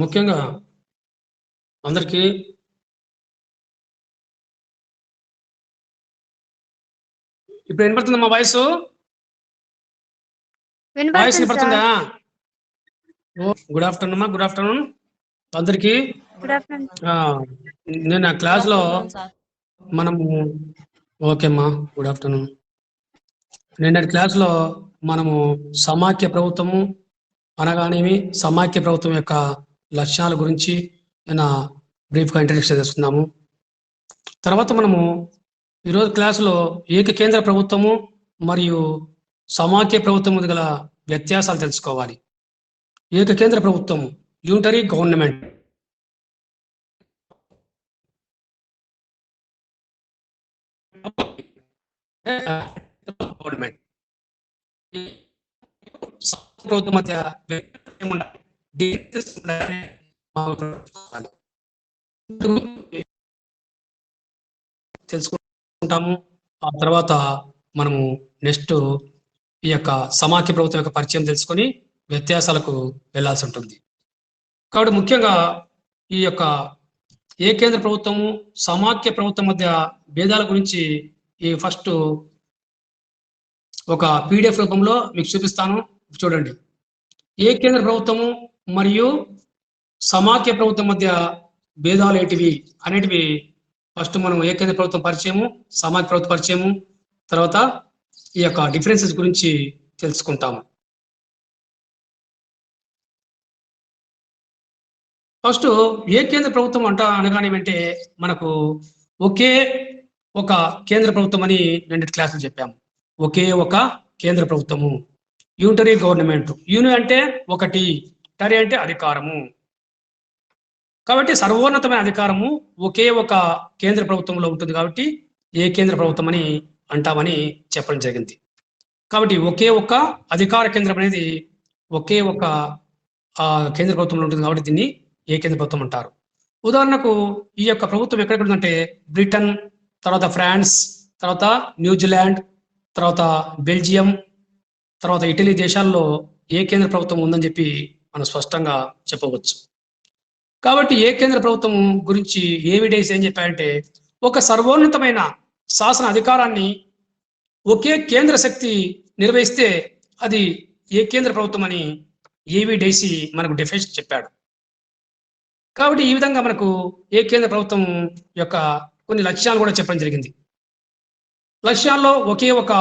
ముఖ్యంగా అందరికీ ఇప్పుడు వినపడుతుందా మా వాయిస్? వాయిస్ వినపడుతుందా? గుడ్ ఆఫ్టర్నూన్ గుడ్ ఆఫ్టర్నూన్ అందరికీ. నేను ఆ క్లాస్లో మనము ఓకేమ్మా గుడ్ ఆఫ్టర్నూన్. నేను క్లాస్లో మనము సమాఖ్య ప్రభుత్వము అనగానేమి, సమాఖ్య ప్రభుత్వం యొక్క లక్ష్యాల గురించి నేను బ్రీఫ్గా ఇంట్రడ్యూస్ చేస్తున్నాము. తర్వాత మనము ఈరోజు క్లాసులో ఏకకేంద్ర ప్రభుత్వము మరియు సమాఖ్య ప్రభుత్వం గల వ్యత్యాసాలు తెలుసుకోవాలి. ఏకకేంద్ర ప్రభుత్వం యూనిటరీ గవర్నమెంట్ ప్రభుత్వం మధ్య తెలుసుకుంటాము. ఆ తర్వాత మనము నెక్స్ట్ ఈ యొక్క సమాఖ్య ప్రభుత్వం యొక్క పరిచయం తెలుసుకొని వ్యత్యాసాలకు వెళ్లాల్సి ఉంటుంది. కాబట్టి ముఖ్యంగా ఈ యొక్క ఏ కేంద్ర ప్రభుత్వము సమాఖ్య ప్రభుత్వం మధ్య భేదాల గురించి ఈ ఫస్ట్ ఒక పీడిఎఫ్ రూపంలో మీకు చూపిస్తాను, చూడండి. ఏ కేంద్ర ప్రభుత్వము మరియు సమాఖ్య ప్రభుత్వం మధ్య భేదాలు ఏంటివి అనేటివి ఫస్ట్ మనం ఏ కేంద్ర ప్రభుత్వం పరిచయము, సమాఖ్య ప్రభుత్వ పరిచయము, తర్వాత ఈ యొక్క డిఫరెన్సెస్ గురించి తెలుసుకుంటాము. ఫస్ట్ ఏ కేంద్ర ప్రభుత్వం అనగానేమంటే మనకు ఒకే ఒక కేంద్ర ప్రభుత్వం అని రెండు క్లాసులు చెప్పాము. ఒకే ఒక కేంద్ర ప్రభుత్వము, యూనిటరీ గవర్నమెంట్. యూని అంటే ఒకటి, టరీ అంటే అధికారము. కాబట్టి సర్వోన్నతమైన అధికారము ఒకే ఒక కేంద్ర ప్రభుత్వంలో ఉంటుంది కాబట్టి ఏ కేంద్ర ప్రభుత్వం అని అంటామని చెప్పడం జరిగింది. కాబట్టి ఒకే ఒక అధికార కేంద్రం అనేది ఒకే ఒక కేంద్ర ప్రభుత్వంలో ఉంటుంది కాబట్టి దీన్ని ఏ కేంద్ర ప్రభుత్వం అంటారు. ఉదాహరణకు ఈ యొక్క ప్రభుత్వం ఎక్కడ ఉందంటే బ్రిటన్, తర్వాత ఫ్రాన్స్, తర్వాత న్యూజిలాండ్, తర్వాత బెల్జియం, తర్వాత ఇటలీ దేశాల్లో ఏ కేంద్ర ప్రభుత్వం ఉందని చెప్పి మనం స్పష్టంగా చెప్పవచ్చు. కాబట్టి ఏ కేంద్ర ప్రభుత్వం గురించి ఎవిడెన్స్ ఏం చెప్పారంటే ఒక సర్వోన్నతమైన శాసన అధికారాన్ని ఒకే కేంద్ర శక్తి నిర్వహిస్తే అది ఏ కేంద్ర ప్రభుత్వం అని ఏవిడేసి మనకు డెఫినేషన్ చెప్పాడు. కాబట్టి ఈ విధంగా మనకు ఏ కేంద్ర ప్రభుత్వం యొక్క కొన్ని లక్ష్యాలు కూడా చెప్పడం జరిగింది. లక్ష్యాల్లో ఒకే ఒక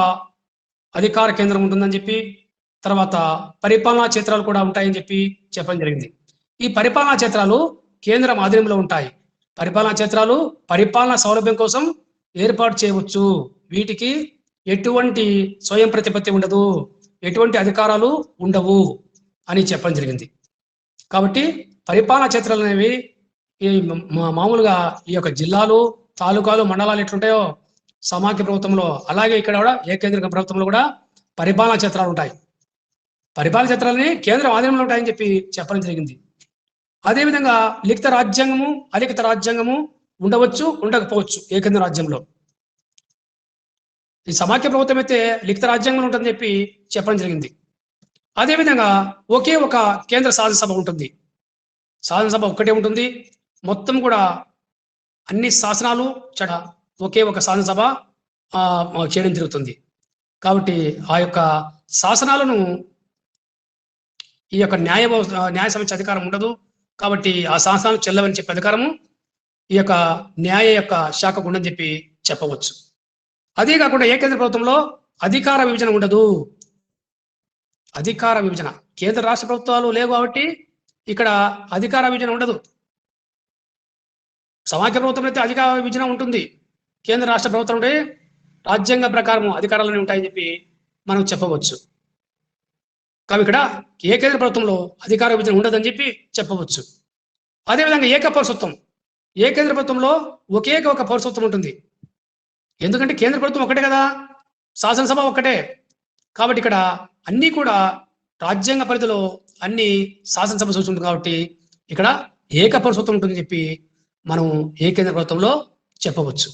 అధికార కేంద్రం ఉంటుందని చెప్పి, తర్వాత పరిపాలనా క్షేత్రాలు కూడా ఉంటాయని చెప్పి చెప్పడం జరిగింది. ఈ పరిపాలనా క్షేత్రాలు కేంద్రం ఆధీనంలో ఉంటాయి. పరిపాలనా క్షేత్రాలు పరిపాలనా సౌలభ్యం కోసం ఏర్పాటు చేయవచ్చు. వీటికి ఎటువంటి స్వయం ప్రతిపత్తి ఉండదు, ఎటువంటి అధికారాలు ఉండవు అని చెప్పడం జరిగింది. కాబట్టి పరిపాలనా క్షేత్రాలు అనేవి మామూలుగా ఈ యొక్క జిల్లాలు, తాలూకాలు, మండలాలు ఎట్లుంటాయో సమాఖ్య ప్రభుత్వంలో అలాగే ఇక్కడ కూడా ఏ కేంద్ర ప్రభుత్వంలో కూడా పరిపాలనా క్షేత్రాలు ఉంటాయి. పరిపాలన క్షేత్రాలని కేంద్రం ఆధీనంలో ఉంటాయని చెప్పి చెప్పడం జరిగింది. అదేవిధంగా లిఖిత రాజ్యాంగము, అలిఖిత రాజ్యాంగము ఉండవచ్చు, ఉండకపోవచ్చు ఏ కేంద్ర రాజ్యంలో. ఈ సమాఖ్య ప్రభుత్వం అయితే లిఖిత రాజ్యాంగం ఉంటుందని చెప్పి చెప్పడం జరిగింది. అదేవిధంగా ఒకే ఒక కేంద్ర శాసనసభ ఉంటుంది. శాసనసభ ఒక్కటే ఉంటుంది. మొత్తం కూడా అన్ని శాసనాలు ఒకే ఒక శాసనసభ చేయడం జరుగుతుంది. కాబట్టి ఆ యొక్క శాసనాలను ఈ యొక్క న్యాయ సమీక్ష అధికారం ఉండదు. కాబట్టి ఆ శాసనాలు చెల్లవని చెప్పే అధికారము ఈ యొక్క న్యాయ యొక్క శాఖకు ఉండని చెప్పి చెప్పవచ్చు. అదే కాకుండా ఏ కేంద్ర ప్రభుత్వంలో అధికార విభజన ఉండదు. అధికార విభజన కేంద్ర రాష్ట్ర ప్రభుత్వాలు లేవు కాబట్టి ఇక్కడ అధికార విభజన ఉండదు. సమాఖ్య ప్రభుత్వం అయితే అధికార విభజన ఉంటుంది. కేంద్ర రాష్ట్ర ప్రభుత్వం ఉంటే రాజ్యాంగ ప్రకారం అధికారాలనే ఉంటాయని చెప్పి మనం చెప్పవచ్చు. కాబట్టి ఇక్కడ ఏ కేంద్ర ప్రభుత్వంలో అధికార విభజన ఉండదని చెప్పి చెప్పవచ్చు. అదేవిధంగా ఏక పౌరసత్వం, ఏ కేంద్ర ప్రభుత్వంలో ఒకే ఒక పౌరసత్వం ఉంటుంది. ఎందుకంటే కేంద్ర ప్రభుత్వం ఒకటే కదా, శాసనసభ ఒక్కటే. కాబట్టి ఇక్కడ అన్నీ కూడా రాజ్యాంగ పరిధిలో అన్ని శాసనసభ చూసుకుంటుంది కాబట్టి ఇక్కడ ఏక పౌరసత్వం ఉంటుందని చెప్పి మనం ఏ కేంద్ర ప్రభుత్వంలో చెప్పవచ్చు.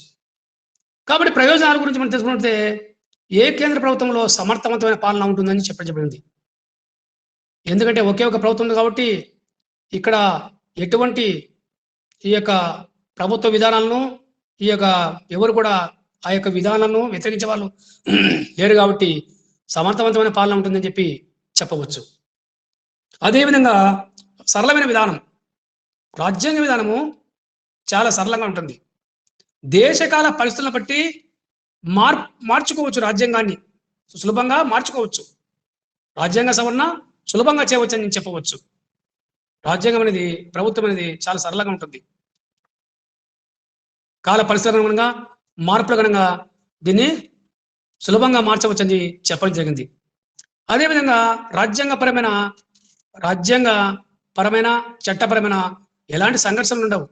కాబట్టి ప్రయోజనాల గురించి మనం తెలుసుకుంటే ఏ కేంద్ర ప్రభుత్వంలో సమర్థవంతమైన పాలన ఉంటుందని చెప్పబడింది. ఎందుకంటే ఒకే ఒక ప్రభుత్వం ఉంది కాబట్టి ఇక్కడ ఎటువంటి ఈ యొక్క ప్రభుత్వ విధానాలను ఈ యొక్క ఎవరు కూడా ఆ యొక్క విధానాలను వ్యతిరేకించే వాళ్ళు లేరు కాబట్టి సమర్థవంతమైన పాలన ఉంటుందని చెప్పి చెప్పవచ్చు. అదేవిధంగా సరళమైన విధానం, రాజ్యాంగ విధానము చాలా సరళంగా ఉంటుంది. దేశకాల పరిస్థితులను బట్టి మార్చుకోవచ్చు, రాజ్యాంగాన్ని సులభంగా మార్చుకోవచ్చు, రాజ్యాంగ సవరణ సులభంగా చేయవచ్చు అని చెప్పవచ్చు. రాజ్యాంగం అనేది, ప్రభుత్వం అనేది చాలా సరళంగా ఉంటుంది. కాల పరిస్థితులకు అనుగుణంగా, మార్పుల గణంగా దీన్ని సులభంగా మార్చవచ్చని చెప్పడం జరిగింది. అదేవిధంగా రాజ్యాంగపరమైన చట్టపరమైన ఎలాంటి సంఘర్షణలు ఉండవు.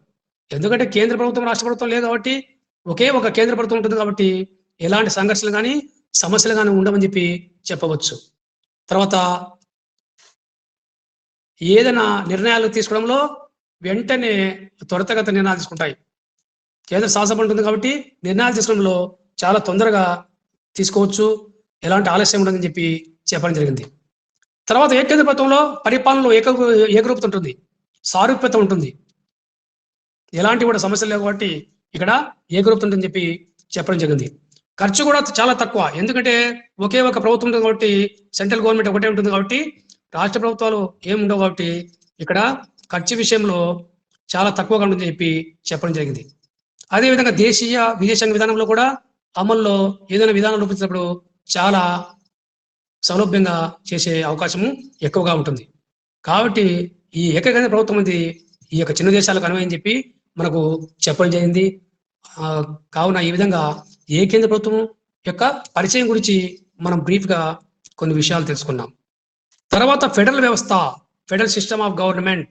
ఎందుకంటే కేంద్ర ప్రభుత్వం రాష్ట్ర ప్రభుత్వం లేదు కాబట్టి, ఒకే ఒక కేంద్ర ప్రభుత్వం ఉంటుంది కాబట్టి ఎలాంటి సంఘర్షణలు కానీ సమస్యలు కానీ ఉండవని చెప్పి చెప్పవచ్చు. తర్వాత ఏదైనా నిర్ణయాలు తీసుకోవడంలో వెంటనే త్వరితగత నిర్ణయాలు తీసుకుంటాయి. కేంద్ర శాసనం ఉంటుంది కాబట్టి నిర్ణయాలు తీసుకోవడంలో చాలా తొందరగా తీసుకోవచ్చు, ఎలాంటి ఆలస్యం ఉండదని చెప్పి చెప్పడం జరిగింది. తర్వాత కేంద్ర ప్రభుత్వంలో పరిపాలనలో ఏకరూపత ఉంటుంది, సారూప్యత ఉంటుంది, ఎలాంటి కూడా సమస్యలు లేవు కాబట్టి ఇక్కడ ఏకరూపత ఉంటుందని చెప్పి చెప్పడం జరిగింది. ఖర్చు కూడా చాలా తక్కువ, ఎందుకంటే ఒకే ఒక ప్రభుత్వం ఉంటుంది కాబట్టి, సెంట్రల్ గవర్నమెంట్ ఒకటే ఉంటుంది కాబట్టి రాష్ట్ర ప్రభుత్వాలు ఏముండవు కాబట్టి ఇక్కడ ఖర్చు విషయంలో చాలా తక్కువగా ఉంటుందని చెప్పి చెప్పడం జరిగింది. అదేవిధంగా దేశీయ విదేశాంగ విధానంలో కూడా అమల్లో ఏదైనా విధానం రూపించినప్పుడు చాలా సౌలభ్యంగా చేసే అవకాశము ఎక్కువగా ఉంటుంది. కాబట్టి ఈ ఏకకేంద్ర ప్రభుత్వం అనేది ఈ యొక్క చిన్న దేశాలకు అనువని చెప్పి మనకు చెప్పడం జరిగింది. కావున ఈ విధంగా ఏ కేంద్ర ప్రభుత్వం యొక్క పరిచయం గురించి మనం బ్రీఫ్గా కొన్ని విషయాలు తెలుసుకున్నాం. తర్వాత ఫెడరల్ వ్యవస్థ, ఫెడరల్ సిస్టమ్ ఆఫ్ గవర్నమెంట్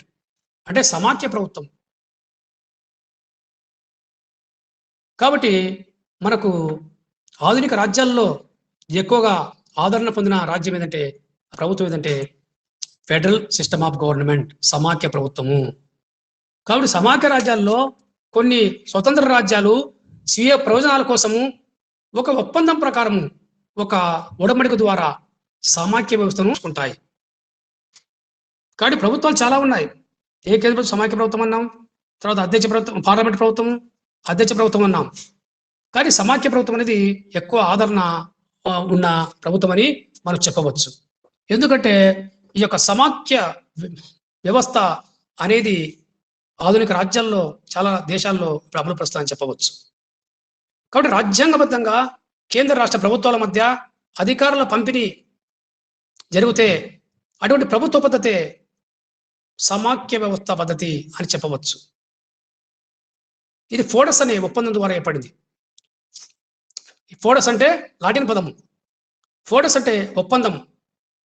అంటే సమాఖ్య ప్రభుత్వం. కాబట్టి మనకు ఆధునిక రాజ్యాల్లో ఎక్కువగా ఆదరణ పొందిన రాజ్యం ఏదంటే, ప్రభుత్వం ఏదంటే ఫెడరల్ సిస్టమ్ ఆఫ్ గవర్నమెంట్, సమాఖ్య ప్రభుత్వము. కాబట్టి సమాఖ్య రాజ్యాల్లో కొన్ని స్వతంత్ర రాజ్యాలు స్వీయ ప్రయోజనాల కోసము ఒక ఒప్పందం ప్రకారము, ఒక ఉడంబడిక ద్వారా సమాఖ్య వ్యవస్థను ఉంటాయి. కాబట్టి ప్రభుత్వాలు చాలా ఉన్నాయి. ఏ కేంద్ర ప్రభుత్వం సమాఖ్య ప్రభుత్వం అన్నాం, తర్వాత అధ్యక్ష ప్రభుత్వం, పార్లమెంట్ ప్రభుత్వం, అధ్యక్ష ప్రభుత్వం అన్నాం. కానీ సమాఖ్య ప్రభుత్వం అనేది ఎక్కువ ఆదరణ ఉన్న ప్రభుత్వం అని మనం చెప్పవచ్చు. ఎందుకంటే ఈ యొక్క సమాఖ్య వ్యవస్థ అనేది ఆధునిక రాజ్యాల్లో చాలా దేశాల్లో అమలు పరుస్తుందని చెప్పవచ్చు. కాబట్టి రాజ్యాంగబద్ధంగా కేంద్ర రాష్ట్ర ప్రభుత్వాల మధ్య అధికారుల పంపిణీ జరిగితే అటువంటి ప్రభుత్వ పద్ధతి సమాఖ్య వ్యవస్థ పద్ధతి అని చెప్పవచ్చు. ఇది ఫోడస్ అనే ఒప్పందం ద్వారా ఏర్పడింది. ఫోడస్ అంటే లాటిన్ పదము, ఫోడస్ అంటే ఒప్పందం,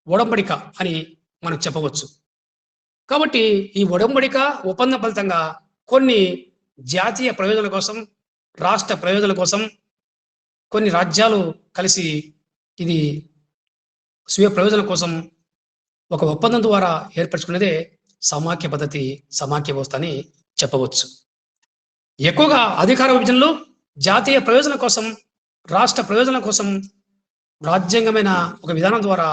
ఒడంబడిక అని మనం చెప్పవచ్చు. కాబట్టి ఈ ఒడంబడిక ఒప్పందం ఫలితంగా కొన్ని జాతీయ ప్రయోజనాల కోసం, రాష్ట్ర ప్రయోజనాల కోసం కొన్ని రాజ్యాలు కలిసి ఇది స్వీయ ప్రయోజనం కోసం ఒక ఒప్పందం ద్వారా ఏర్పరచుకునేదే సమాఖ్య పద్ధతి, సమాఖ్య వ్యవస్థ అని చెప్పవచ్చు. ఎక్కువగా అధికార విభజనలో జాతీయ ప్రయోజనం కోసం, రాష్ట్ర ప్రయోజనం కోసం రాజ్యాంగమైన ఒక విధానం ద్వారా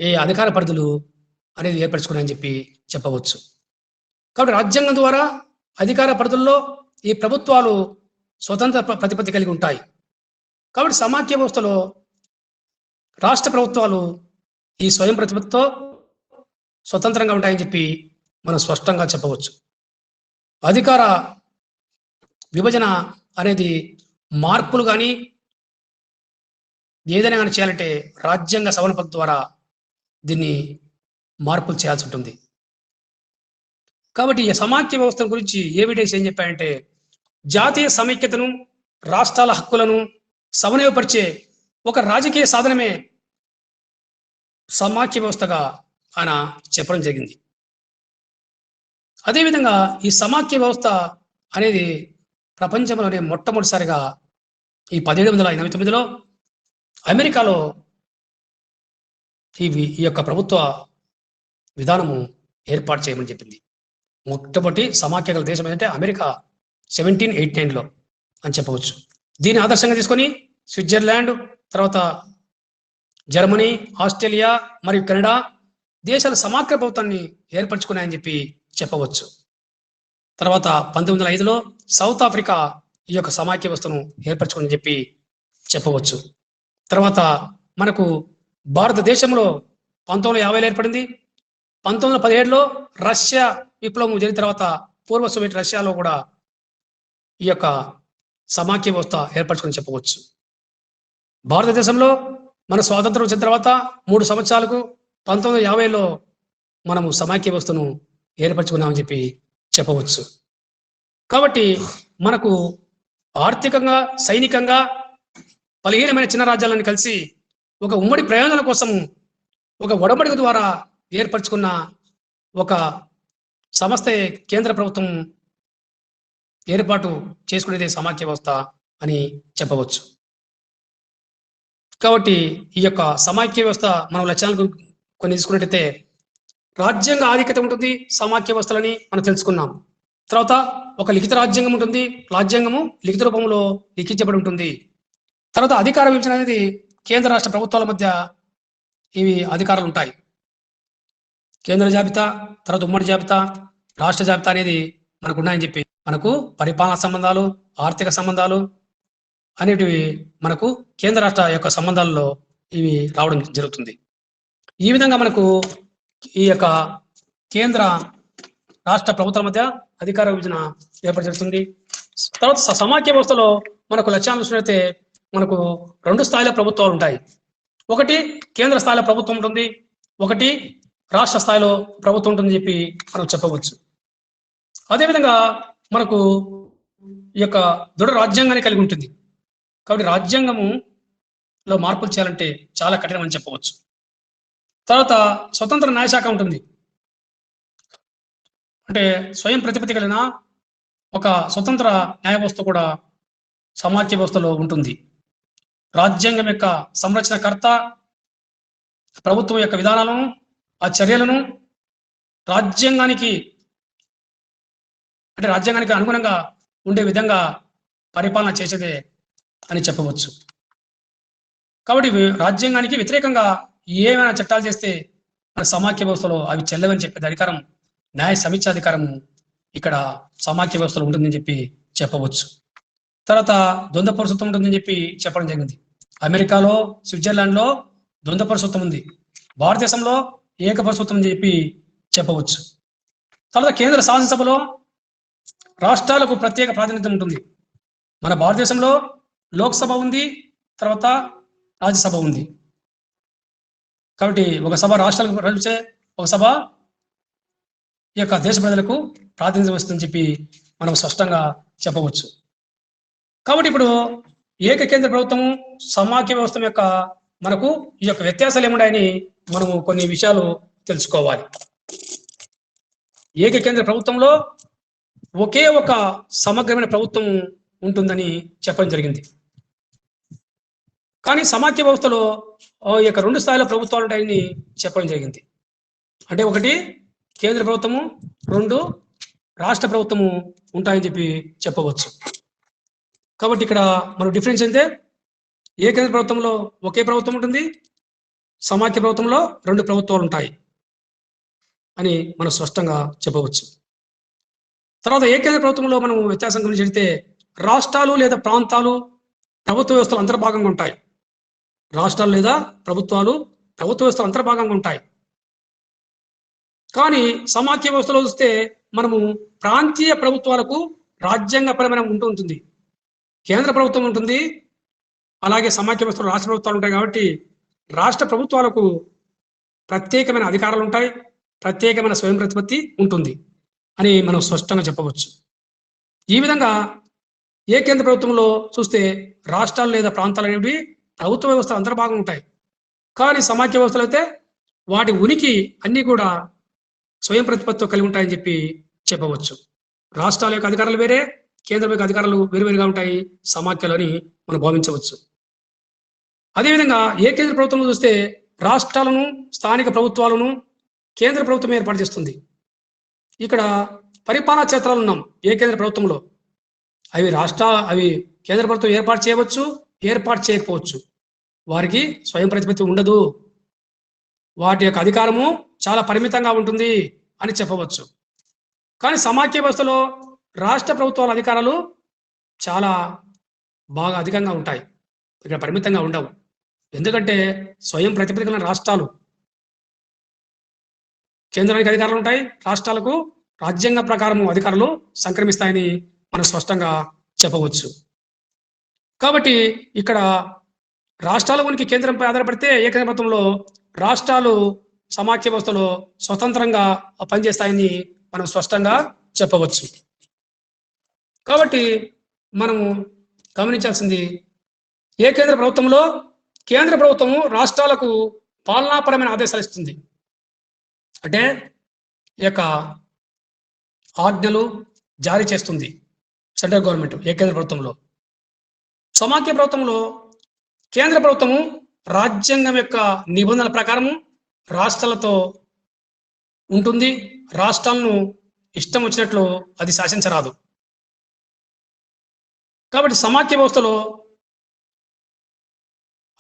ఈ అధికార పరిధులు అనేది ఏర్పరచుకున్నాయని చెప్పి చెప్పవచ్చు. కాబట్టి రాజ్యాంగం ద్వారా అధికార పరిధుల్లో ఈ ప్రభుత్వాలు స్వతంత్ర ప్రతిపత్తి కలిగి ఉంటాయి. కాబట్టి సమాఖ్య వ్యవస్థలో రాష్ట్ర ప్రభుత్వాలు ఈ స్వయం ప్రతిపత్తితో స్వతంత్రంగా ఉంటాయని చెప్పి మనం స్పష్టంగా చెప్పవచ్చు. అధికార విభజన అనేది మార్పులు కానీ ఏదైనా కానీ చేయాలంటే రాజ్యాంగ సవరణ పద్ధతి ద్వారా దీన్ని మార్పులు చేయాల్సి ఉంటుంది. కాబట్టి ఈ సమాఖ్య వ్యవస్థ గురించి ఎవిడెన్స్ ఏం చెప్పాయంటే, జాతీయ సమైక్యతను, రాష్ట్రాల హక్కులను సమన్వయపరిచే ఒక రాజకీయ సాధనమే సమాఖ్య వ్యవస్థగా ఆయన చెప్పడం జరిగింది. అదేవిధంగా ఈ సమాఖ్య వ్యవస్థ అనేది ప్రపంచంలోనే మొట్టమొదటిసారిగా ఈ 1789లో అమెరికాలో ఈ యొక్క ప్రభుత్వ విధానము ఏర్పాటు చేయమని చెప్పింది. మొట్టమొదటి సమాఖ్య గల దేశం ఏంటంటే అమెరికా 1789లో అని చెప్పవచ్చు. దీన్ని ఆదర్శంగా తీసుకొని స్విట్జర్లాండ్, తర్వాత జర్మనీ, ఆస్ట్రేలియా మరియు కెనడా దేశాల సమాఖ్య ప్రభుత్వాన్ని ఏర్పరచుకున్నాయని చెప్పి చెప్పవచ్చు. తర్వాత 1905లో సౌత్ ఆఫ్రికా ఈ యొక్క సమాఖ్య వ్యవస్థను ఏర్పరచుకుని చెప్పి చెప్పవచ్చు. తర్వాత మనకు భారతదేశంలో 1950లో ఏర్పడింది. 1917లో రష్యా విప్లవం జరిగిన తర్వాత పూర్వ సోవియట్ రష్యాలో కూడా ఈ యొక్క సమాఖ్య వ్యవస్థ ఏర్పరచుకుని చెప్పవచ్చు. భారతదేశంలో మన స్వాతంత్రం వచ్చిన తర్వాత 3 సంవత్సరాలకు 1950లో మనము సమాఖ్య వ్యవస్థను ఏర్పరచుకున్నామని చెప్పి చెప్పవచ్చు. కాబట్టి మనకు ఆర్థికంగా, సైనికంగా బలహీనమైన చిన్న రాజ్యాలను కలిసి ఒక ఉమ్మడి ప్రయోజనాల కోసం ఒక ఒడంబడిక ద్వారా ఏర్పరచుకున్న ఒక సంస్థే కేంద్ర ప్రభుత్వం ఏర్పాటు చేసుకునేదే సమాఖ్య వ్యవస్థ అని చెప్పవచ్చు. కాబట్టి ఈ యొక్క సమాఖ్య వ్యవస్థ మనం లక్ష్యాలకు కొన్ని తీసుకున్నట్టయితే రాజ్యాంగ ఆధిక్యత ఉంటుంది సమాఖ్య వ్యవస్థలని మనం తెలుసుకున్నాం. తర్వాత ఒక లిఖిత రాజ్యాంగం ఉంటుంది. రాజ్యాంగము లిఖిత రూపంలో లిఖించబడి ఉంటుంది. తర్వాత అధికార విభజన అనేది కేంద్ర రాష్ట్ర ప్రభుత్వాల మధ్య ఇవి అధికారాలు ఉంటాయి. కేంద్ర జాబితా, తర్వాత ఉమ్మడి జాబితా, రాష్ట్ర జాబితా అనేది మనకు ఉన్నాయని చెప్పి మనకు పరిపాలనా సంబంధాలు, ఆర్థిక సంబంధాలు అనేటివి మనకు కేంద్ర రాష్ట్ర యొక్క సంబంధాల్లో ఇవి రావడం జరుగుతుంది. ఈ విధంగా మనకు ఈ యొక్క కేంద్ర రాష్ట్ర ప్రభుత్వాల మధ్య అధికార విభజన ఏర్పడుతుంది. తర్వాత సమాఖ్య వ్యవస్థలో మనకు లక్ష్యాలను చూసినట్లయితే మనకు 2 స్థాయిల ప్రభుత్వాలు ఉంటాయి. ఒకటి కేంద్ర స్థాయిలో ప్రభుత్వం ఉంటుంది, ఒకటి రాష్ట్ర స్థాయిలో ప్రభుత్వం ఉంటుందని చెప్పి మనం చెప్పవచ్చు. అదేవిధంగా మనకు ఈ యొక్క దృఢ రాజ్యాంగాన్ని కలిగి ఉంటుంది. కాబట్టి రాజ్యాంగములో మార్పులు చేయాలంటే చాలా కఠినమని చెప్పవచ్చు. తర్వాత స్వతంత్ర న్యాయశాఖ ఉంటుంది. అంటే స్వయం ప్రతిపత్తి కలిగిన ఒక స్వతంత్ర న్యాయ వ్యవస్థ కూడా సమాఖ్య వ్యవస్థలో ఉంటుంది. రాజ్యాంగం యొక్క సంరక్షణకర్త ప్రభుత్వం యొక్క విధానాలను, ఆ చర్యలను రాజ్యాంగానికి అనుగుణంగా ఉండే విధంగా పరిపాలన చేసేదే అని చెప్పవచ్చు. కాబట్టి రాజ్యాంగానికి వ్యతిరేకంగా ఏమైనా చట్టాలు చేస్తే మన సమాఖ్య వ్యవస్థలో అవి చెల్లవని చెప్పేది అధికారం, న్యాయ సమీక్ష అధికారం ఇక్కడ సమాఖ్య వ్యవస్థలో ఉంటుందని చెప్పి చెప్పవచ్చు. తర్వాత ద్వంద్వ పౌరసత్వం ఉంటుందని చెప్పి చెప్పడం జరిగింది. అమెరికాలో, స్విట్జర్లాండ్లో ద్వంద్వ పౌరసత్వం ఉంది. భారతదేశంలో ఏక పౌరసత్వం అని చెప్పి చెప్పవచ్చు. తర్వాత కేంద్ర శాసనసభలో రాష్ట్రాలకు ప్రత్యేక ప్రాతినిధ్యం ఉంటుంది. మన భారతదేశంలో లోక్సభ ఉంది, తర్వాత రాజ్యసభ ఉంది. కాబట్టి ఒక సభ రాష్ట్రాలకు నడిచే, ఒక సభ ఈ యొక్క దేశ ప్రజలకు ప్రాతినిధ్యం వస్తుందని చెప్పి మనం స్పష్టంగా చెప్పవచ్చు. కాబట్టి ఇప్పుడు ఏకకేంద్ర ప్రభుత్వము, సమాఖ్య వ్యవస్థ యొక్క మనకు ఈ యొక్క వ్యత్యాసాలు ఏమున్నాయని మనము కొన్ని విషయాలు తెలుసుకోవాలి. ఏకకేంద్ర ప్రభుత్వంలో ఒకే ఒక సమగ్రమైన ప్రభుత్వం ఉంటుందని చెప్పడం జరిగింది. కానీ సమాఖ్య వ్యవస్థలో ఈ యొక్క 2 స్థాయిల ప్రభుత్వాలు ఉంటాయని చెప్పడం జరిగింది. అంటే ఒకటి కేంద్ర ప్రభుత్వము, 2 రాష్ట్ర ప్రభుత్వము ఉంటాయని చెప్పి చెప్పవచ్చు. కాబట్టి ఇక్కడ మనం డిఫరెన్స్ అయితే ఏ కేంద్ర ప్రభుత్వంలో ఒకే ప్రభుత్వం ఉంటుంది, సమాఖ్య ప్రభుత్వంలో 2 ప్రభుత్వాలు ఉంటాయి అని మనం స్పష్టంగా చెప్పవచ్చు. తర్వాత ఏ కేంద్ర ప్రభుత్వంలో మనం వ్యత్యాసం గమనించితే రాష్ట్రాలు లేదా ప్రాంతాలు ప్రభుత్వ వ్యవస్థలు అంతర్భాగంగా ఉంటాయి. రాష్ట్రాలు లేదా ప్రభుత్వాలు ప్రభుత్వ వ్యవస్థలు అంతర్భాగంగా ఉంటాయి. కానీ సమాఖ్య వ్యవస్థలో చూస్తే మనము ప్రాంతీయ ప్రభుత్వాలకు రాజ్యాంగపరమైన ఉంటుంది. కేంద్ర ప్రభుత్వం ఉంటుంది, అలాగే సమాఖ్య వ్యవస్థలో రాష్ట్ర ప్రభుత్వాలు ఉంటాయి. కాబట్టి రాష్ట్ర ప్రభుత్వాలకు ప్రత్యేకమైన అధికారాలు ఉంటాయి, ప్రత్యేకమైన స్వయం ప్రతిపత్తి ఉంటుంది అని మనం స్పష్టంగా చెప్పవచ్చు. ఈ విధంగా ఏ కేంద్ర ప్రభుత్వంలో చూస్తే రాష్ట్రాలు లేదా ప్రాంతాలు అనేవి ప్రభుత్వ వ్యవస్థ అంతర్భాగం ఉంటాయి. కానీ సమాఖ్య వ్యవస్థలు అయితే వాటి ఉనికి అన్ని కూడా స్వయం ప్రతిపత్తితో కలిగి ఉంటాయని చెప్పి చెప్పవచ్చు. రాష్ట్రాల యొక్క అధికారాలు వేరే, కేంద్రం యొక్క అధికారాలు వేరువేరుగా ఉంటాయి సమాఖ్యలు అని మనం భావించవచ్చు. అదేవిధంగా ఏ కేంద్ర ప్రభుత్వంలో చూస్తే రాష్ట్రాలను, స్థానిక ప్రభుత్వాలను కేంద్ర ప్రభుత్వం ఏర్పాటు చేస్తుంది. ఇక్కడ పరిపాలనా క్షేత్రాలు ఉన్నాం ఏ కేంద్ర ప్రభుత్వంలో. అవి కేంద్ర ప్రభుత్వం ఏర్పాటు చేయవచ్చు, ఏర్పాటు చేయకపోవచ్చు. వారికి స్వయం ప్రతిపత్తి ఉండదు, వాటి యొక్క అధికారము చాలా పరిమితంగా ఉంటుంది అని చెప్పవచ్చు. కానీ సమాఖ్య వ్యవస్థలో రాష్ట్ర ప్రభుత్వాల అధికారాలు చాలా బాగా అధికంగా ఉంటాయి. ఇక్కడ పరిమితంగా ఉండవు. ఎందుకంటే స్వయం ప్రతిపదికల రాష్ట్రాలు, కేంద్రానికి అధికారాలు ఉంటాయి, రాష్ట్రాలకు రాజ్యాంగ ప్రకారం అధికారులు సంక్రమిస్తాయని మనం స్పష్టంగా చెప్పవచ్చు. కాబట్టి ఇక్కడ రాష్ట్రాల ఉనికి కేంద్రంపై ఆధారపడితే ఏకైక ప్రభుత్వంలో రాష్ట్రాలు సమాఖ్య వ్యవస్థలో స్వతంత్రంగా పనిచేస్తాయని మనం స్పష్టంగా చెప్పవచ్చు. కాబట్టి మనము గమనించాల్సింది, ఏ కేంద్ర ప్రభుత్వంలో కేంద్ర ప్రభుత్వము రాష్ట్రాలకు పాలనాపరమైన ఆదేశాలు ఇస్తుంది. అంటే ఈ యొక్క ఆజ్ఞలు జారీ చేస్తుంది సెంట్రల్ గవర్నమెంట్ ఏ కేంద్ర ప్రభుత్వంలో. సమాఖ్య ప్రభుత్వంలో కేంద్ర ప్రభుత్వము రాజ్యాంగం యొక్క నిబంధనల ప్రకారము రాష్ట్రాలతో ఉంటుంది. రాష్ట్రాలను ఇష్టం వచ్చినట్లు అది శాసించరాదు. కాబట్టి సమాఖ్య వ్యవస్థలో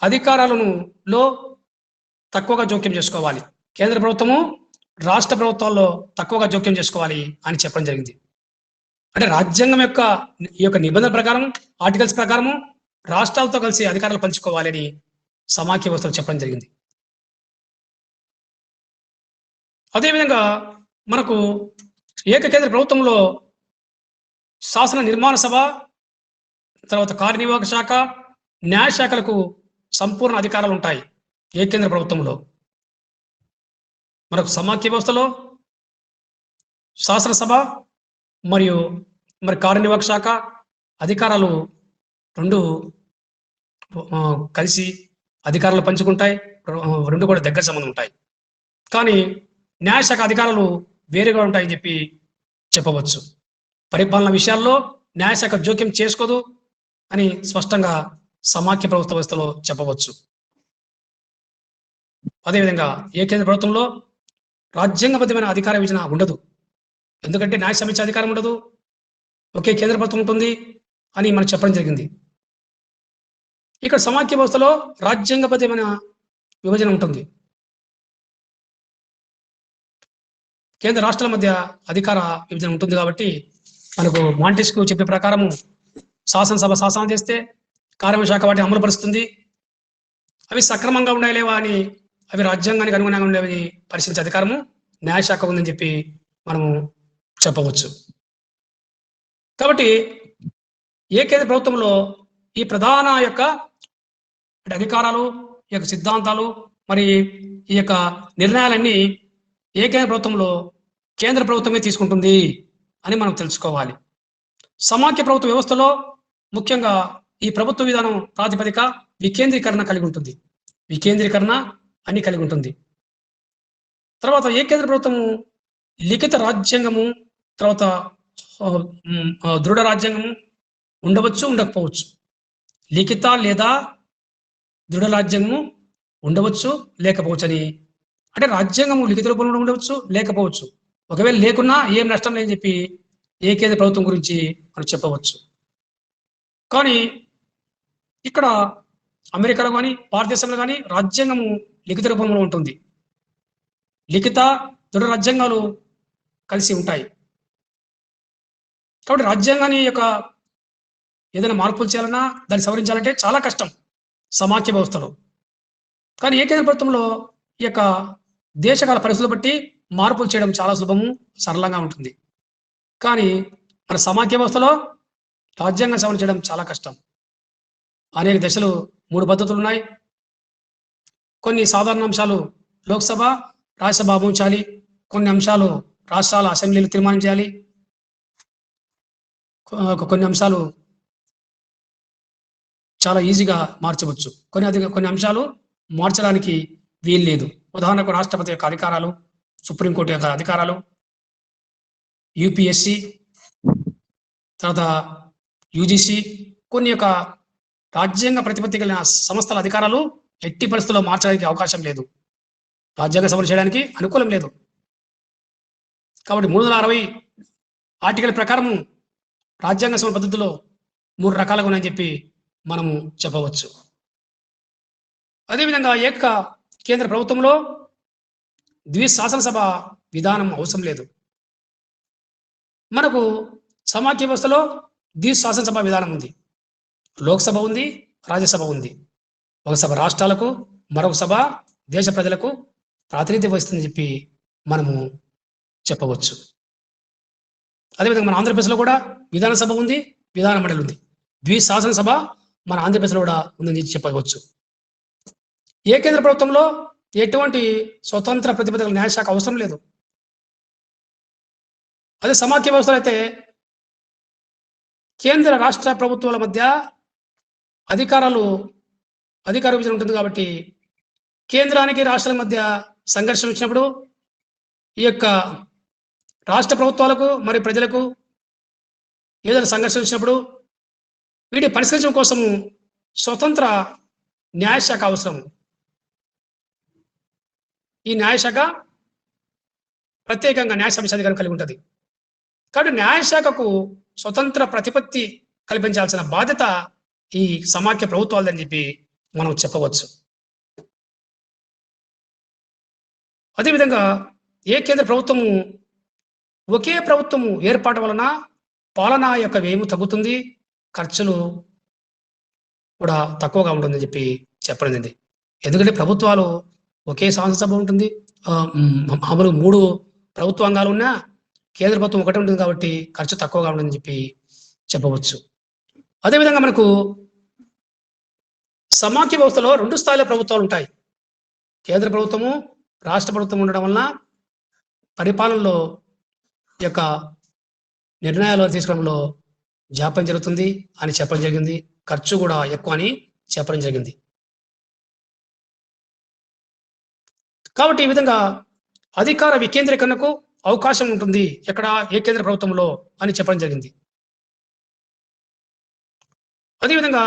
అధికారాలలో తక్కువగా జోక్యం చేసుకోవాలి. కేంద్ర ప్రభుత్వము రాష్ట్ర ప్రభుత్వాల్లో తక్కువగా జోక్యం చేసుకోవాలి అని చెప్పడం జరిగింది. అంటే రాజ్యాంగం యొక్క ఈ యొక్క నిబంధన ప్రకారం, ఆర్టికల్స్ ప్రకారము రాష్ట్రాలతో కలిసి అధికారాలు పంచుకోవాలి అని సమాఖ్య వ్యవస్థలో చెప్పడం జరిగింది. అదేవిధంగా మనకు ఏకకేంద్ర ప్రభుత్వంలో శాసన నిర్మాణ సభ, తర్వాత కార్యనిర్వాహక శాఖ, న్యాయశాఖలకు సంపూర్ణ అధికారాలు ఉంటాయి ఏ కేంద్ర ప్రభుత్వంలో. మనకు సమాఖ్య వ్యవస్థలో శాసనసభ మరియు కార్యనిర్వాహక శాఖ అధికారాలు రెండు కలిసి అధికారాలు పంచుకుంటాయి. రెండు కూడా దగ్గర సంబంధం ఉంటాయి. కానీ న్యాయశాఖ అధికారాలు వేరుగా ఉంటాయని చెప్పి చెప్పవచ్చు. పరిపాలన విషయాల్లో న్యాయశాఖ జోక్యం చేసుకోదు అని స్పష్టంగా సమాఖ్య ప్రభుత్వ వ్యవస్థలో చెప్పవచ్చు. అదేవిధంగా ఏ కేంద్ర ప్రభుత్వంలో రాజ్యాంగబద్ధమైన అధికార విభజన ఉండదు. ఎందుకంటే న్యాయ సమీక్ష అధికారం ఉండదు, ఒకే కేంద్ర ప్రభుత్వం ఉంటుంది అని మనం చెప్పడం జరిగింది. ఇక్కడ సమాఖ్య వ్యవస్థలో రాజ్యాంగబద్ధమైన విభజన ఉంటుంది. కేంద్ర రాష్ట్రాల మధ్య అధికార విభజన ఉంటుంది. కాబట్టి మనకు మాంటెస్క్యూ చెప్పే ప్రకారము శాసనసభ శాసనం చేస్తే కార్యనిర్వాహక శాఖ వాటిని అమలుపరుస్తుంది. అవి సక్రమంగా ఉన్నాయా లేవా అని, అవి రాజ్యాంగానికి అనుగుణంగా ఉండేవి పరిశీలించే అధికారము న్యాయశాఖ ఉందని చెప్పి మనము చెప్పవచ్చు. కాబట్టి ఏ కేంద్ర ప్రభుత్వంలో ఈ ప్రధాన యొక్క అధికారాలు, ఈ యొక్క సిద్ధాంతాలు, మరి ఈ యొక్క నిర్ణయాలన్నీ ఏ కేంద్ర ప్రభుత్వంలో కేంద్ర ప్రభుత్వమే తీసుకుంటుంది అని మనం తెలుసుకోవాలి. సమాఖ్య ప్రభుత్వ వ్యవస్థలో ముఖ్యంగా ఈ ప్రభుత్వ విధానం ప్రాతిపదిక వికేంద్రీకరణ కలిగి ఉంటుంది. వికేంద్రీకరణ అని కలిగి ఉంటుంది. తర్వాత ఏ కేంద్ర ప్రభుత్వము లిఖిత రాజ్యాంగము, తర్వాత దృఢ రాజ్యాంగము ఉండవచ్చు, ఉండకపోవచ్చు. లిఖిత లేదా దృఢ రాజ్యాంగము ఉండవచ్చు, లేకపోవచ్చు అని. అంటే రాజ్యాంగము లిఖిత రూపంలో ఉండవచ్చు, లేకపోవచ్చు. ఒకవేళ లేకున్నా ఏం నష్టం లేని చెప్పి ఏ కేంద్ర ప్రభుత్వం గురించి మనం చెప్పవచ్చు. కానీ ఇక్కడ అమెరికాలో కానీ భారతదేశంలో కానీ రాజ్యాంగము లిఖిత రూపంలో ఉంటుంది. లిఖిత దృఢ రాజ్యాంగాలు కలిసి ఉంటాయి. కాబట్టి రాజ్యాంగాన్ని యొక్క ఏదైనా మార్పులు చేయాలన్నా, దాన్ని సవరించాలంటే చాలా కష్టం సమాఖ్య వ్యవస్థలో. కానీ ఏ కేంద్ర ప్రభుత్వంలో ఈ యొక్క దేశకాల పరిస్థితులు బట్టి మార్పులు చేయడం చాలా సులభము, సరళంగా ఉంటుంది. కానీ మన సమాఖ్య వ్యవస్థలో రాజ్యాంగం సవరణ చేయడం చాలా కష్టం. అనేక దశలు, 3 పద్ధతులు ఉన్నాయి. కొన్ని సాధారణ అంశాలు లోక్సభ, రాజ్యసభ ఆమోదించాలి. కొన్ని అంశాలు రాష్ట్రాల అసెంబ్లీలు తీర్మానం చేయాలి. కొన్ని అంశాలు చాలా ఈజీగా మార్చవచ్చు. కొన్ని అంశాలు మార్చడానికి వీలు లేదు. ఉదాహరణకు రాష్ట్రపతి యొక్క అధికారాలు, సుప్రీంకోర్టు యొక్క అధికారాలు, యూపీఎస్సి, తర్వాత యూజీసీ, కొన్ని యొక్క రాజ్యాంగ ప్రతిపత్తి కలిగిన సంస్థల అధికారాలు ఎట్టి పరిస్థితుల్లో మార్చడానికి అవకాశం లేదు. రాజ్యాంగ సవరణ చేయడానికి అనుకూలం లేదు. కాబట్టి 360 ఆర్టికల్ ప్రకారము రాజ్యాంగ సవరణ పద్ధతిలో 3 రకాలుగా ఉన్నాయని చెప్పి మనము చెప్పవచ్చు. అదేవిధంగా ఏక కేంద్ర ప్రభుత్వంలో శాసనసభ విధానం అవసరం లేదు. మనకు సమాఖ్య వ్యవస్థలో శాసనసభ విధానం ఉంది, లోక్సభ ఉంది, రాజ్యసభ ఉంది. ఒక సభ రాష్ట్రాలకు, మరొక సభ దేశ ప్రజలకు ప్రాతినిధ్యం వహిస్తుందని చెప్పి మనము చెప్పవచ్చు. అదేవిధంగా మన ఆంధ్రప్రదేశ్లో కూడా విధానసభ ఉంది, విధాన మండలి ఉంది. శాసనసభ మన ఆంధ్రప్రదేశ్లో కూడా ఉందని చెప్పవచ్చు. ఏ కేంద్ర ప్రభుత్వంలో ఎటువంటి స్వతంత్ర ప్రతిపత్తి న్యాయశాఖ అవసరం లేదు. అదే సమాఖ్య వ్యవస్థలో అయితే కేంద్ర రాష్ట్ర ప్రభుత్వాల మధ్య అధికార విభజన ఉంటుంది కాబట్టి కేంద్రానికి రాష్ట్రాల మధ్య సంఘర్షణ వచ్చినప్పుడు ఈ యొక్క రాష్ట్ర ప్రభుత్వాలకు మరియు ప్రజలకు ఏదైనా సంఘర్షణ వచ్చినప్పుడు వీటిని పరిష్కరించడం కోసము స్వతంత్ర న్యాయశాఖ అవసరం. ఈ న్యాయశాఖ ప్రత్యేకంగా న్యాయ సమీక్ష అధికారం కలిగి ఉంటుంది. కాబట్టి న్యాయశాఖకు స్వతంత్ర ప్రతిపత్తి కల్పించాల్సిన బాధ్యత ఈ సమాఖ్య ప్రభుత్వాలని చెప్పి మనం చెప్పవచ్చు. అదేవిధంగా ఏ కేంద్ర ప్రభుత్వము ఒకే ప్రభుత్వము ఏర్పాటు వలన పాలన యొక్క వ్యయం తగ్గుతుంది, ఖర్చులు కూడా తక్కువగా ఉంటుందని చెప్పి చెప్పడం. ఎందుకంటే ప్రభుత్వాలు ఒకే శాసనసభ ఉంటుంది, మామూలు 3 ప్రభుత్వాంగాలు ఉన్నా కేంద్ర ప్రభుత్వం ఒకటే ఉంటుంది కాబట్టి ఖర్చు తక్కువగా ఉంటుందని చెప్పి చెప్పవచ్చు. అదేవిధంగా మనకు సమాఖ్య వ్యవస్థలో 2 స్థాయిల ప్రభుత్వాలు ఉంటాయి. కేంద్ర ప్రభుత్వము, రాష్ట్ర ప్రభుత్వం ఉండడం వలన పరిపాలనలో యొక్క నిర్ణయాలు తీసుకోవడంలో జాప్యం జరుగుతుంది అని చెప్పడం జరిగింది. ఖర్చు కూడా ఎక్కువ అని చెప్పడం జరిగింది. కాబట్టి ఈ విధంగా అధికార వికేంద్రీకరణకు అవకాశం ఉంటుంది ఎక్కడ, ఏ కేంద్ర ప్రభుత్వంలో అని చెప్పడం జరిగింది. అదేవిధంగా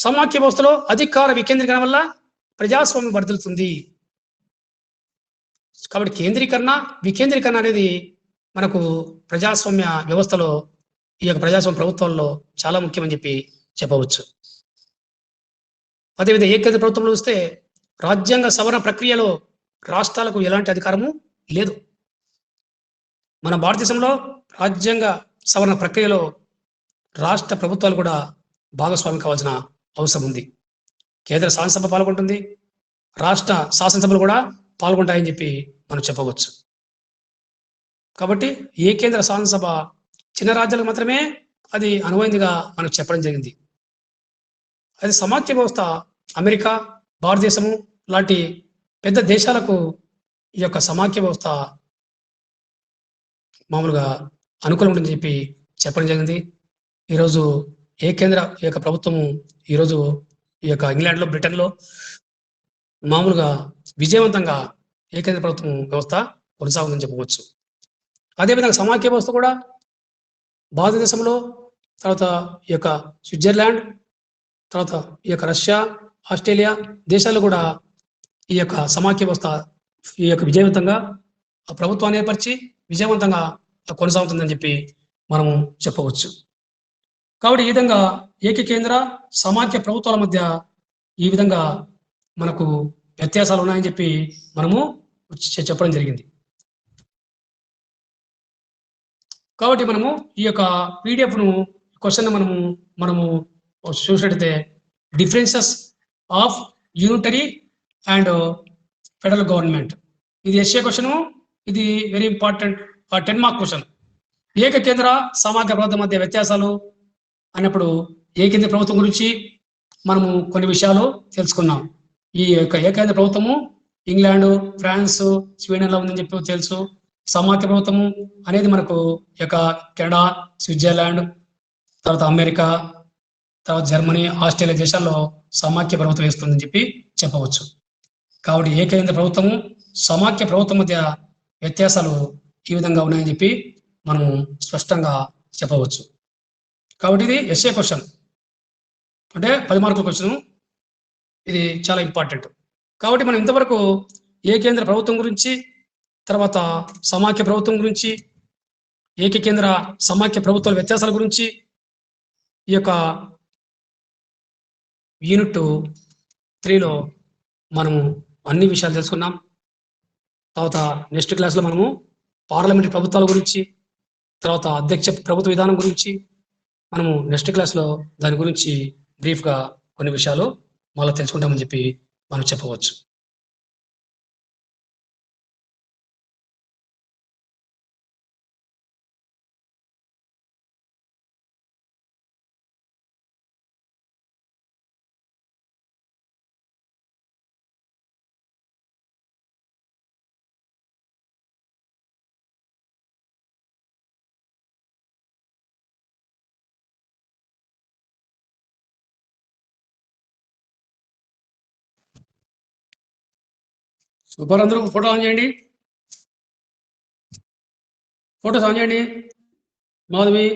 సమాఖ్య వ్యవస్థలో అధికార వికేంద్రీకరణ వల్ల ప్రజాస్వామ్యం వర్ధిల్లుతుంది. కాబట్టి వికేంద్రీకరణ అనేది మనకు ప్రజాస్వామ్య వ్యవస్థలో, ఈ యొక్క ప్రజాస్వామ్య ప్రభుత్వాల్లో చాలా ముఖ్యమని చెప్పి చెప్పవచ్చు. అదేవిధంగా ఏ కేంద్ర ప్రభుత్వంలో చూస్తే రాజ్యాంగ సవరణ ప్రక్రియలో రాష్ట్రాలకు ఎలాంటి అధికారము లేదు. మన భారతదేశంలో రాజ్యాంగ సవరణ ప్రక్రియలో రాష్ట్ర ప్రభుత్వాలు కూడా భాగస్వామి కావాల్సిన అవసరం ఉంది. కేంద్ర శాసనసభ పాల్గొంటుంది, రాష్ట్ర శాసనసభలు కూడా పాల్గొంటాయని చెప్పి మనం చెప్పవచ్చు. కాబట్టి ఏ కేంద్ర శాసనసభ చిన్న రాజ్యాలకు మాత్రమే అది అనువైందిగా మనకు చెప్పడం జరిగింది. అది సమాఖ్య వ్యవస్థ అమెరికా, భారతదేశము లాంటి పెద్ద దేశాలకు ఈ యొక్క సమాఖ్య వ్యవస్థ మామూలుగా అనుకూలం ఉందని చెప్పి చెప్పడం జరిగింది. ఈరోజు ఈ యొక్క ప్రభుత్వము ఈరోజు ఈ యొక్క ఇంగ్లాండ్లో, బ్రిటన్లో మామూలుగా విజయవంతంగా ఏ కేంద్ర ప్రభుత్వం వ్యవస్థ కొనసాగుతుందని చెప్పవచ్చు. అదేవిధంగా సమాఖ్య వ్యవస్థ కూడా భారతదేశంలో, తర్వాత ఈ యొక్క స్విట్జర్లాండ్, తర్వాత ఈ యొక్క రష్యా, ఆస్ట్రేలియా దేశాలు కూడా ఈ యొక్క సమాఖ్య వ్యవస్థ ఈ యొక్క విజయవంతంగా ప్రభుత్వాన్ని ఏర్పరిచి విజయవంతంగా కొనసాగుతుందని చెప్పి మనము చెప్పవచ్చు. కాబట్టి ఈ విధంగా ఏకకేంద్ర సమాఖ్య ప్రభుత్వాల మధ్య ఈ విధంగా మనకు వ్యత్యాసాలు ఉన్నాయని చెప్పి మనము చెప్పడం జరిగింది. కాబట్టి మనము ఈ యొక్క పీడిఎఫ్ను క్వశ్చన్ మనము చూసినట్టయితే differences of unitary and federal government, ఇది ఎస్ఏ క్వశ్చన్. ఇది వెరీ ఇంపార్టెంట్ 10 మార్క్ క్వశ్చన్. ఏకకేంద్ర సమాఖ్య ప్రభుత్వం మధ్య వ్యత్యాసాలు అన్నప్పుడు ఏకేంద్ర ప్రభుత్వం గురించి మనము కొన్ని విషయాలు తెలుసుకున్నాం. ఈ యొక్క ఏకేంద్ర ప్రభుత్వము ఇంగ్లాండ్, ఫ్రాన్స్, స్వీడన్లో ఉందని చెప్పి తెలుసు. సమాఖ్య ప్రభుత్వము అనేది మనకు యొక్క కెనడా, స్విట్జర్లాండ్, తర్వాత అమెరికా, తర్వాత జర్మనీ, ఆస్ట్రేలియా దేశాల్లో సమాఖ్య ప్రభుత్వం వేస్తుందని చెప్పి చెప్పవచ్చు. కాబట్టి ఏకేంద్ర ప్రభుత్వము సమాఖ్య ప్రభుత్వం మధ్య వ్యత్యాసాలు ఈ విధంగా ఉన్నాయని చెప్పి మనము స్పష్టంగా చెప్పవచ్చు. కాబట్టి ఇది ఎస్ఏ క్వశ్చన్, అంటే 10 మార్కుల క్వశ్చన్. ఇది చాలా ఇంపార్టెంట్. కాబట్టి మనం ఇంతవరకు ఏకేంద్ర ప్రభుత్వం గురించి, తర్వాత సమాఖ్య ప్రభుత్వం గురించి, ఏకకేంద్ర సమాఖ్య ప్రభుత్వాల వ్యత్యాసాల గురించి ఈ యొక్క యూనిట్ 3లో మనము అన్ని విషయాలు తెలుసుకున్నాం. తర్వాత నెక్స్ట్ క్లాస్లో మనము పార్లమెంటరీ ప్రభుత్వాల గురించి, తర్వాత అధ్యక్ష ప్రభుత్వ విధానం గురించి మనము నెక్స్ట్ క్లాస్లో దాని గురించి బ్రీఫ్గా కొన్ని విషయాలు మళ్ళీ తెలుసుకుంటామని చెప్పి మనం చెప్పవచ్చు. సూపర్, అందరూ ఫోటో ఆన్ చేయండి. ఫోటోస్ ఆన్ చేయండి. మాధవి,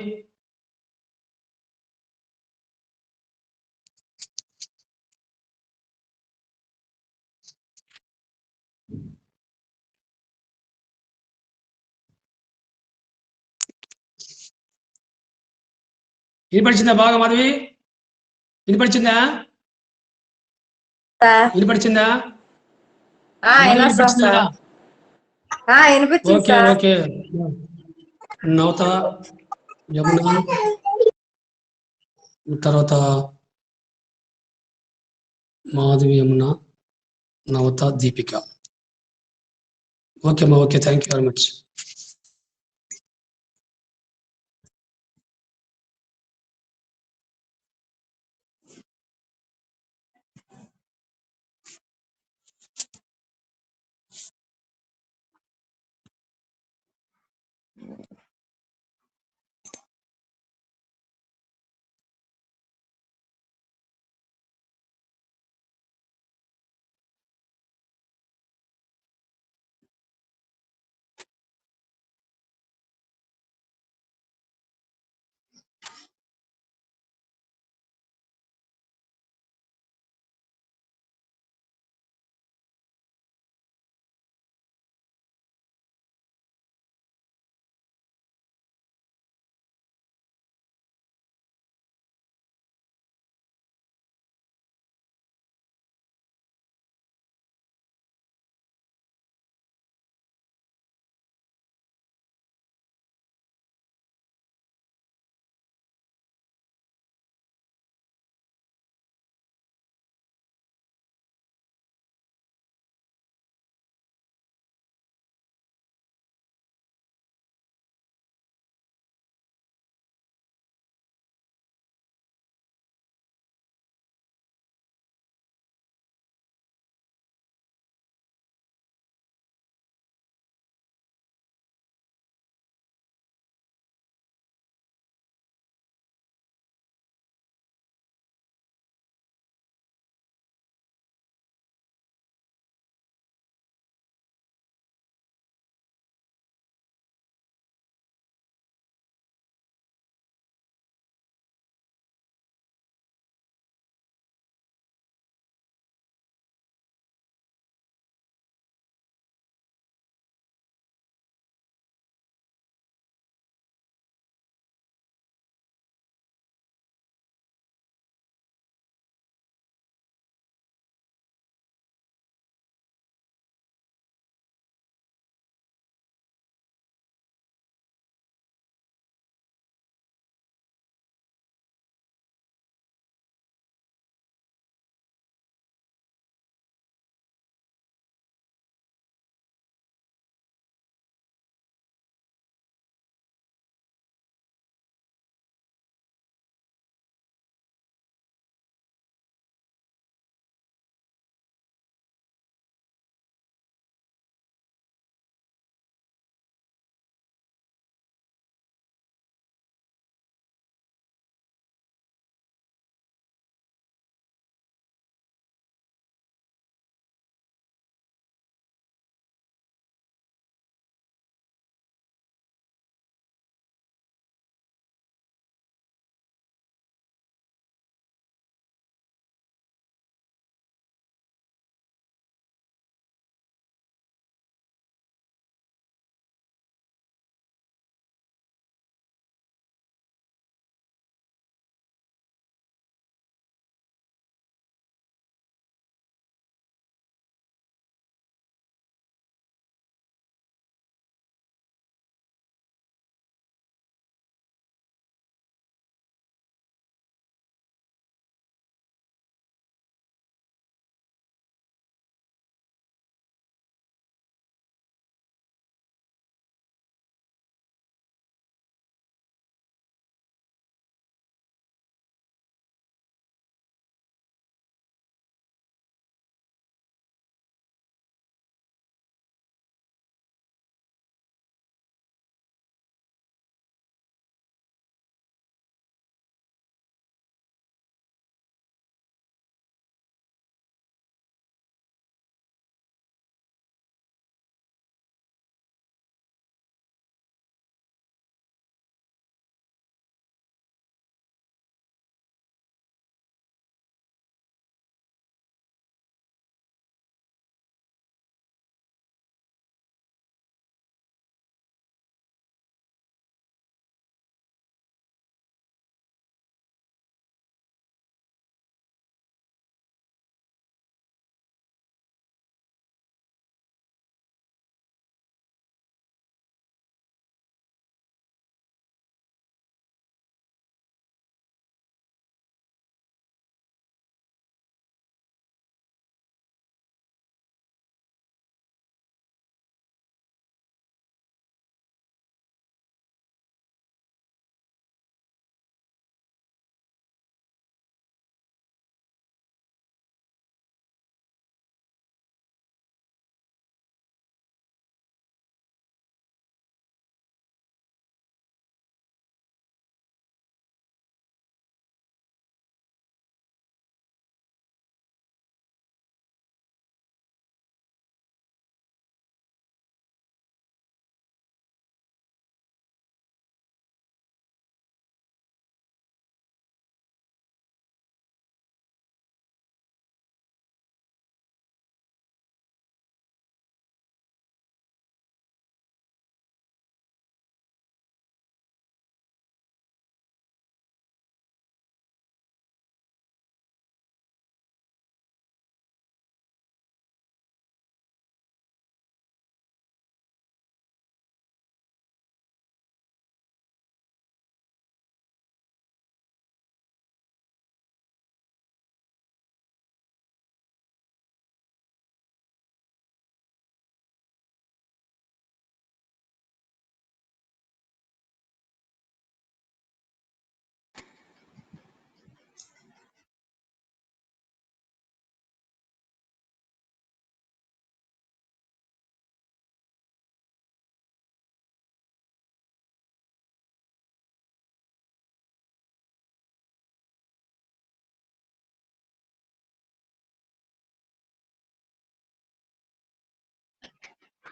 వినిపడిచిందా బాగా? మాధవి వినిపడిచిందా? వినిపడిచిందా? వినిపించిందా? Okay okay. నవత, యమున, తర్వాత మాధవి, యమున, నవత, దీపిక. ఓకే అమ్మా, okay, thank you very much.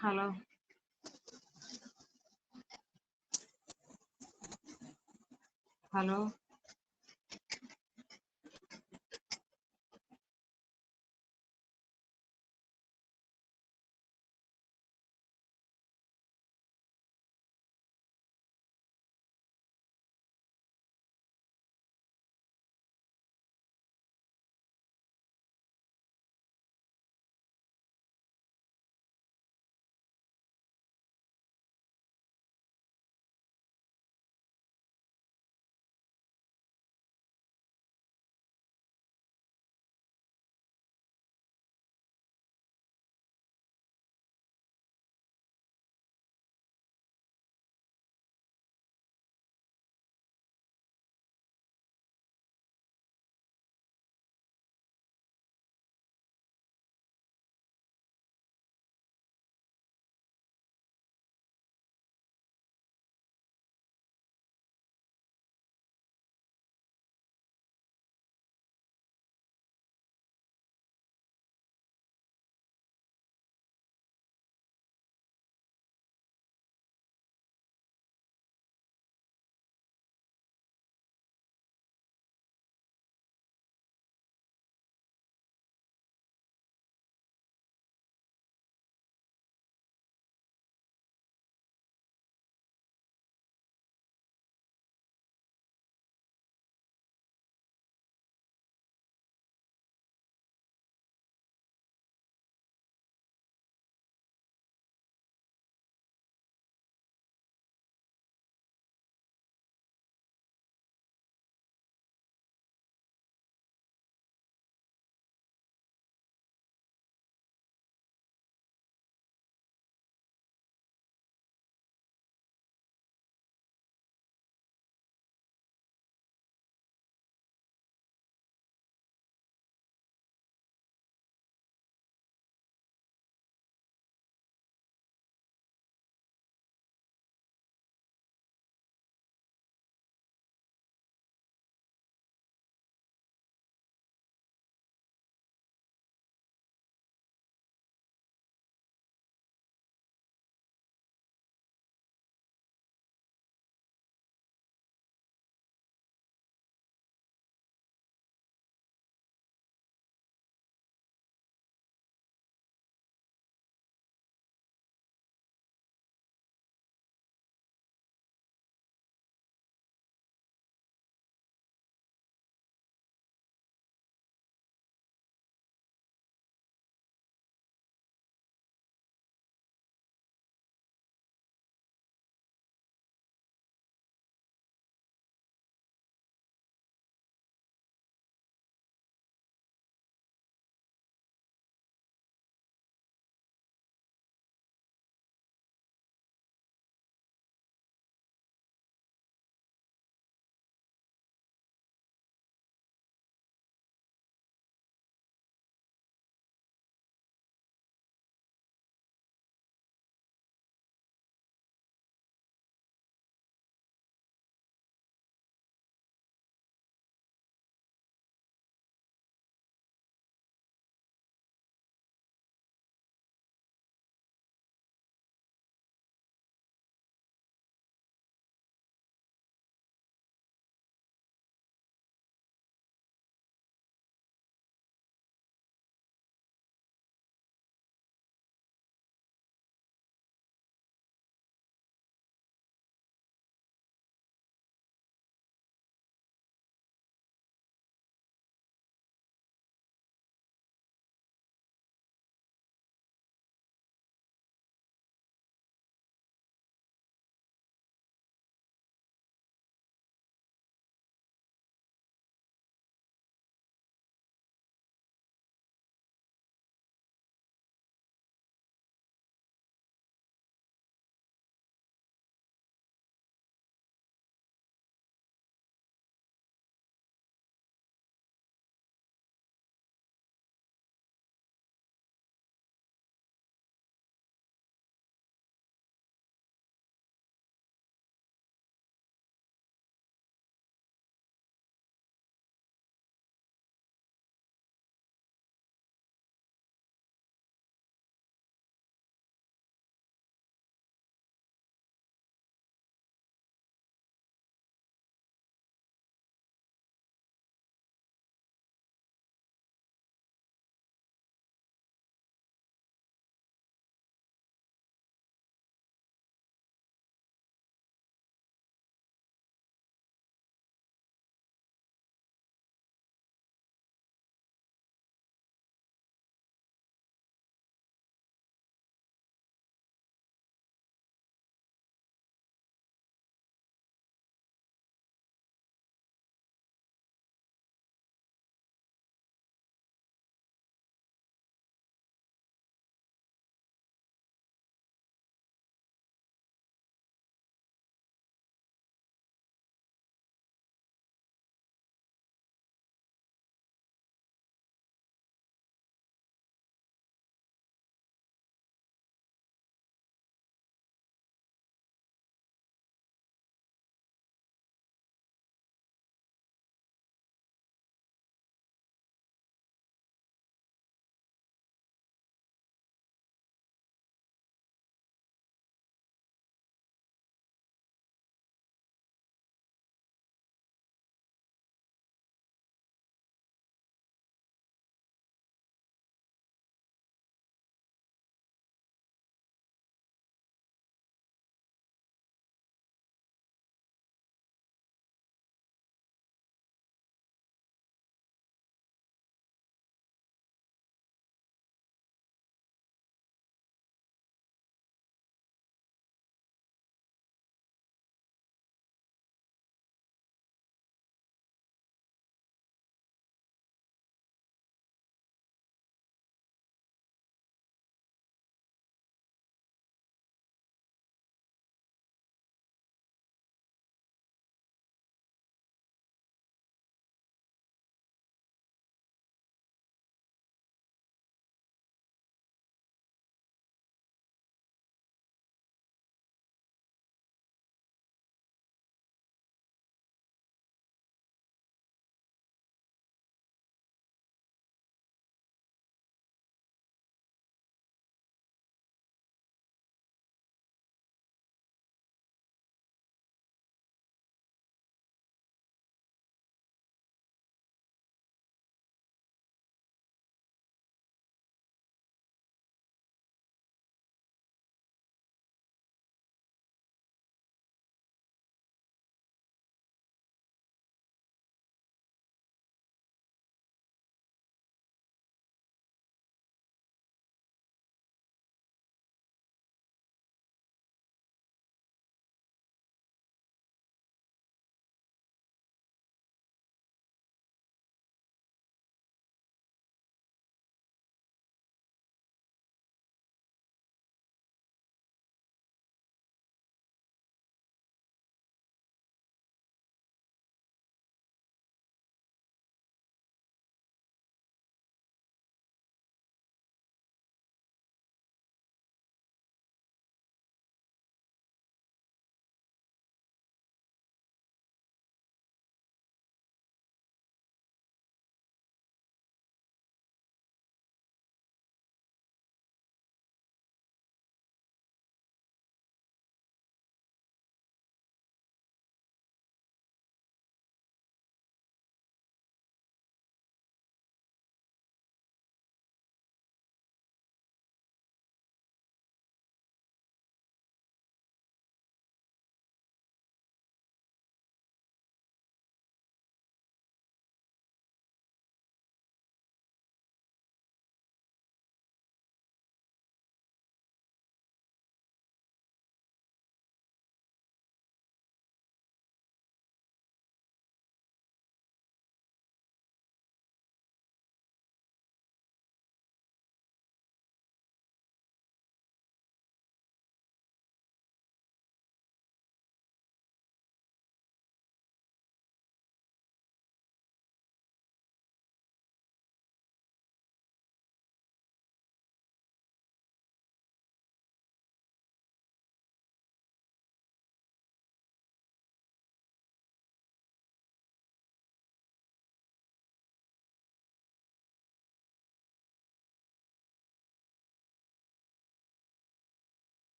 Hello hello